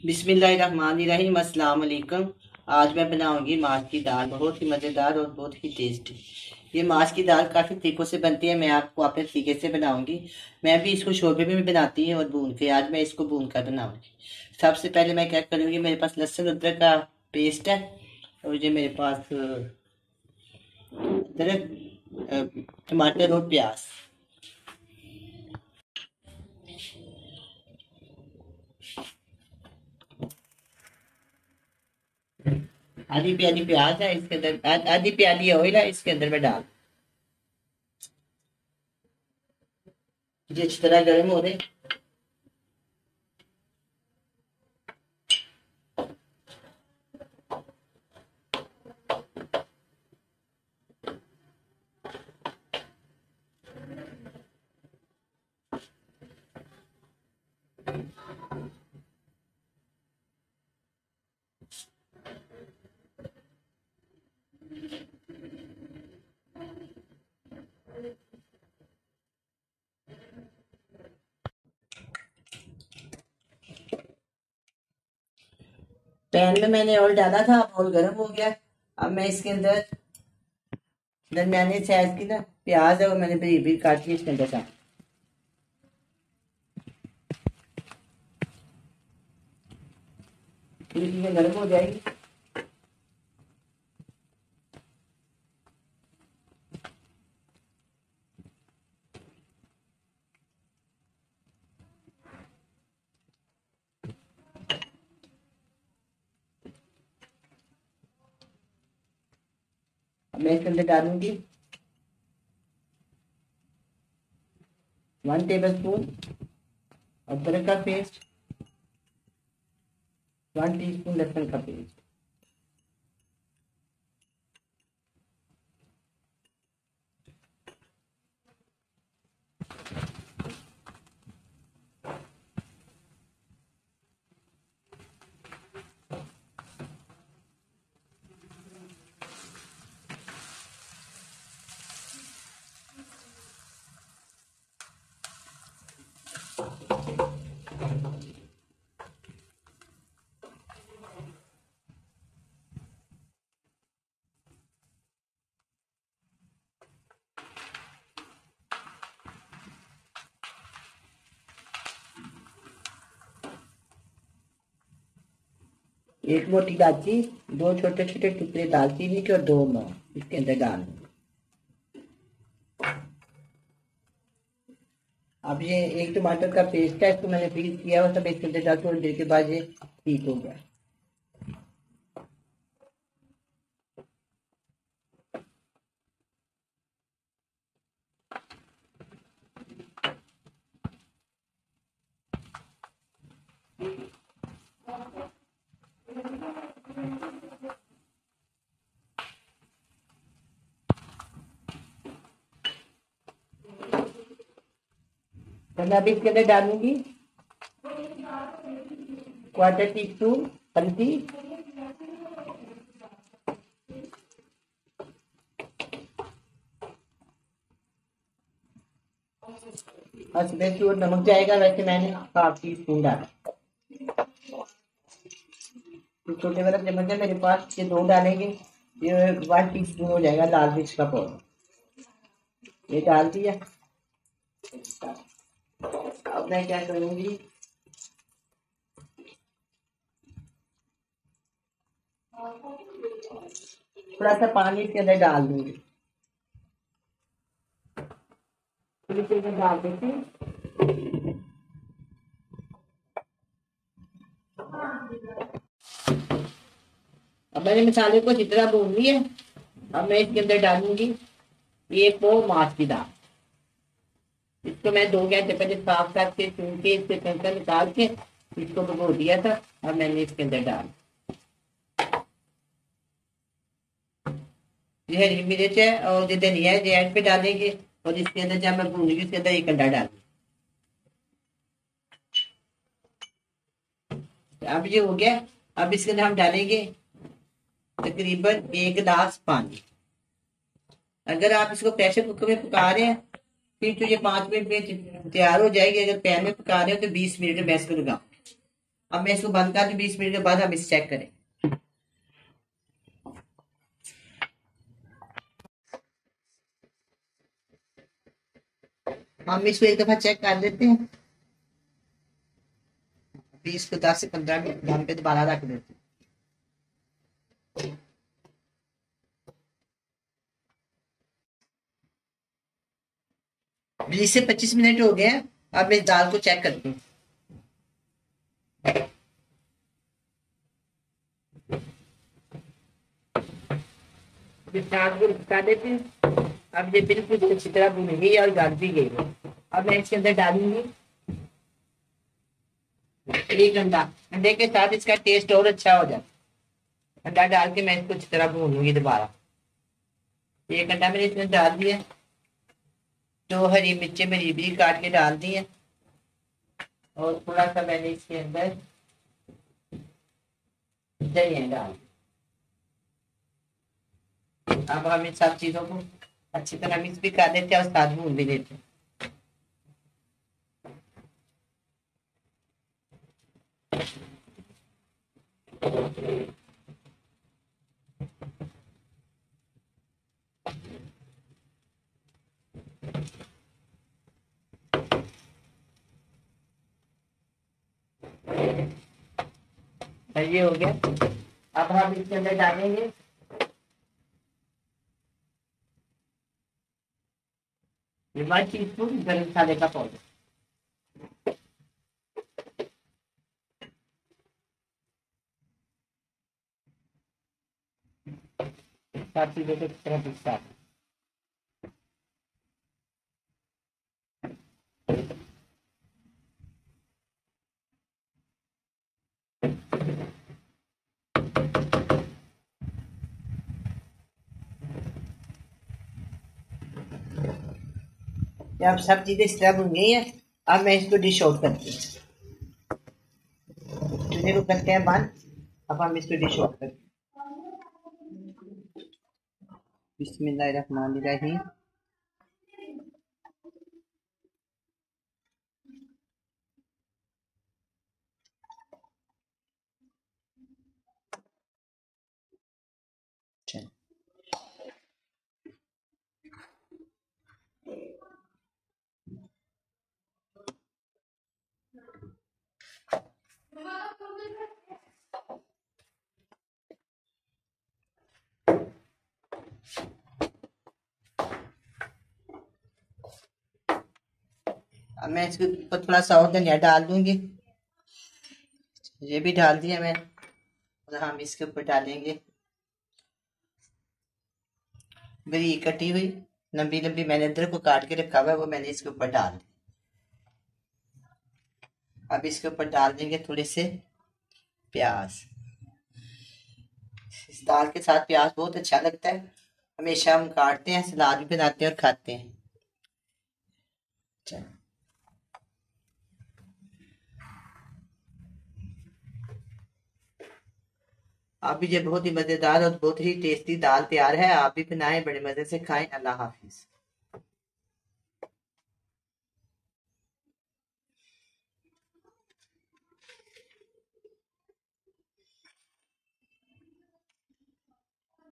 बिस्मिल्लाहिर्रहमानिर्रहीम। अस्सलाम वालेकुम। आज मैं बनाऊंगी माश की दाल, बहुत ही मज़ेदार और बहुत ही टेस्टी। ये माश की दाल काफ़ी तरीक़ों से बनती है, मैं आपको अपने तरीके से बनाऊंगी। मैं भी इसको शोरबे में भी बनाती हूँ और भून के। आज मैं इसको भून कर बनाऊंगी। सबसे पहले मैं क्या करूँगी, मेरे पास लहसुन अदरक का पेस्ट है और ये मेरे पास अदरक, टमाटर और प्याज। आधी प्याली प्याज है इसके अंदर, आधी प्याली ऑयल है इसके अंदर मैं डाल। ये अच्छी तरह गर्म हो रहे। पैन में मैंने ऑयल डाला था, अब ऑयल गर्म हो गया। अब मैं इसके अंदर दरमियाने साइज की ना प्याज है वो मैंने बरीक बरीक काट के इसके अंदर डाल। फिर चीजें गर्म हो जाएगी। अब मैं इसके अंदर डालूंगी 1 टेबल स्पून अदरक का पेस्ट, 1 टीस्पून लहसुन का पेस्ट। एक मोटी इलायची, 2 छोटे छोटे टुकड़े दालचीनी के और 2 लौंग इसके अंदर डाल। अब ये 1 टमाटर का पेस्ट है, इसको मैंने पीस किया और सब इसके अंदर डाल। थोड़ी देर के बाद ये ठीक हो गया। तो मैं अभी इसके अंदर डालूंगी 1/4 टीस्पून हल्दी, और वैसे और नमक जाएगा, वैसे मैंने 1/2 टीस्पून डाला। तो छोटे वाला चम्मच है मेरे पास, ये 2 डालेंगे, ये 1 टीस्पून हो जाएगा लाल मिर्च का पाउडर। ये डाल दिया। अब मैं क्या करूंगी, थोड़ा सा पानी इसके अंदर डाल दूंगी। डाल देती हूँ। अब मैंने मसाले को अच्छी तरह भून लिया। अब मैं इसके अंदर डालूंगी 1 पाव माश की दाल। इसको मैं 2 घंटे पहले साफ करके चुन के इससे कंकर निकाल के इसको भिगो दिया था। अब मैंने इसके अंदर डाल। ये हरी मिर्च है और जो धनिया है ये एंड पे डालेंगे। और इसके अंदर जब मैं भूनूंगी इसके अंदर 1 अंडा डाल। अब ये हो गया। अब इसके अंदर हम डालेंगे तकरीबन 1 गिलास पानी। अगर आप इसको प्रेशर कुकर में पका रहे हैं फिर तो ये 5 मिनट में तैयार हो जाएगी। अगर पैन में पका रहे हो तो 20 मिनट में मैं इसको लगाऊंगी। अब मैं इसको बंद कर दूं, 20 मिनट के बाद हम इसे चेक करें। हम इसको एक दफा चेक कर लेते हैं। 20 को 10 से 15 मिनट दम पे दोबारा रख देते हैं। 20 से 25 मिनट हो गए हैं। अब मैं इस दाल को चेक करती हूँ। दाल को हटा देते हैं। अब ये बिल्कुल अच्छी तरह भुन गई और गल भी गई है। अब मैं इसके अंदर डालूंगी 1 अंडा। अंडे के साथ इसका टेस्ट और अच्छा हो जाता है। अंडा डाल के मैं इसको अच्छी तरह भूनूंगी दोबारा। 1 अंडा मैंने इसमें डाल दिया। 2 हरी मिर्चें मेरी भी काट के डाल दी है और थोड़ा सा मैंने इसके अंदर दही डाल। अब हम इन सब चीजों को अच्छी तरह मिक्स भी कर देते हैं और साथ भून भी देते हैं। ये हो गया। अब हम इसके अंदर डालेंगे वन टीस्पून गरम मसाले का पाउडर। सब चीजों को इस तरह मिक्स। अब सब चीजें इस तरह भुन गई है। अब मैं इसको डिश आउट करती हूँ। चूल्हे को करते हैं बंद। अब हम इसको डिश आउट करते हैं। बिस्मिल्लाहिर्रहमानिर्रहीम। अब मैं इसके ऊपर थोड़ा सा और धनिया डाल दूंगी। ये भी डाल दिया मैं। और हम इसके ऊपर डालेंगे बारीक कटी हुई लंबी लंबी मैंने अदरक को काट के रखा हुआ है, वो मैंने इसके ऊपर डाल दी। अब इसके ऊपर डाल देंगे थोड़े से प्याज। इस दाल के साथ प्याज बहुत अच्छा लगता है। हमेशा हम काटते हैं, सलाद भी बनाते हैं और खाते हैं। चलो आप भी ये बहुत ही मजेदार और बहुत ही टेस्टी दाल तैयार है। आप भी बनाएं, बड़े मजे से खाएं। अल्लाह हाफिज।